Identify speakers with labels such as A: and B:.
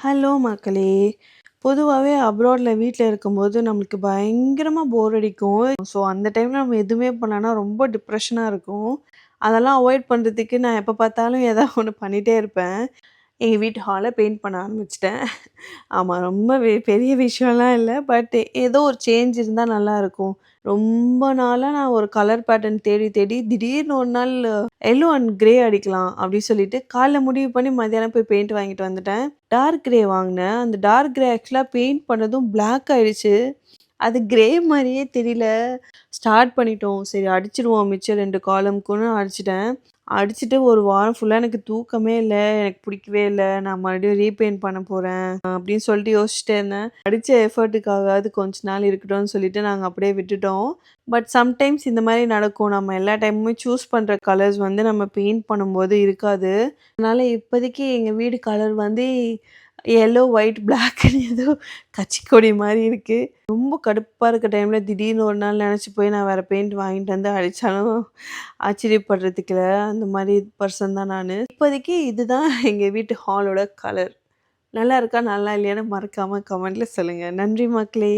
A: Hello மக்களே! பொதுவாவே அப்ராட்ல வீட்ல இருக்கும்போது நம்மளுக்கு பயங்கரமா போர் அடிக்கும். ஸோ அந்த டைம்ல நம்ம எதுவுமே பண்ணலனா ரொம்ப டிப்ரஷனா இருக்கும். அதெல்லாம் அவாய்ட் பண்றதுக்கு நான் எப்ப பார்த்தாலும் ஏதாவது ஒண்ணு பண்ணிட்டே இருப்பேன். எங்க வீட்டு ஹால பெயிண்ட் பண்ண ஆரம்பிச்சுட்டேன். ஆமா ரொம்ப பெரிய விஷயம்லாம் இல்ல. பட் ஏதோ ஒரு சேஞ்ச் இருந்தா நல்லாயிருக்கும். ரொம்ப நாளா நான் ஒரு கலர் பேட்டர்ன் தேடி தேடி திடீர்னு ஒரு நாள் எல்லோ அண்ட் கிரே அடிக்கலாம் அப்படின்னு சொல்லிட்டு காலைல முடிவு பண்ணி மதியானம் போய் பெயிண்ட் வாங்கிட்டு வந்துட்டேன். டார்க் கிரே வாங்குனேன். அந்த டார்க் கிரே ஆக்சுவலா பெயிண்ட் பண்ணதும் பிளாக் ஆயிடுச்சு. அது கிரே மாரியே தெரியல. ஸ்டார்ட் பண்ணிட்டோம். சரி அடிச்சுருவோம் மிச்சம் 2 காலம்க்குன்னு அடிச்சுட்டேன். அடிச்சுட்டு ஒரு வாரம் ஃபுல்லா எனக்கு தூக்கமே இல்ல. எனக்கு பிடிக்கவே இல்ல. நான் மறுபடியும் ரீபெயிண்ட் பண்ண போறேன். அப்படின்னு சொல்லிட்டு யோசிச்சுட்டே இருந்தேன். அடிச்ச எஃபர்ட்டுக்காகவாவது கொஞ்ச நாள் இருக்கட்டும்னு சொல்லிட்டு நாங்க அப்படியே விட்டுட்டோம். பட் சம்டைம்ஸ் இந்த மாரி நடக்கும். நம்ம எல்லா டைமுமே சூஸ் பண்ற கலர்ஸ் வந்து நம்ம பெயிண்ட் பண்ணும்போது இருக்காது. அதனால இப்போதைக்கு எங்க வீடு கலர் வந்து எல்லோ, ஒயிட், பிளாக்ன்னு ஏதோ கட்சிக்கொடி மாரி இருக்கு. ரொம்ப கடுப்பா இருக்க டைம்ல திடீர்னு ஒரு நாள் நெனச்சு போய் நான் வேற பெயிண்ட் வாங்கிட்டு வந்து அடிச்சாலும் ஆச்சரியப்படுறதுக்கு இல்ல. அந்த மாரி பர்சன் தான் நானு. இப்போதைக்கு இதுதான் எங்க வீட்டு ஹாலோட கலர். நல்லா இருக்கா? நல்லா இல்லையான்னு மறக்காம கமெண்ட்ல சொல்லுங்க. நன்றி மக்களே!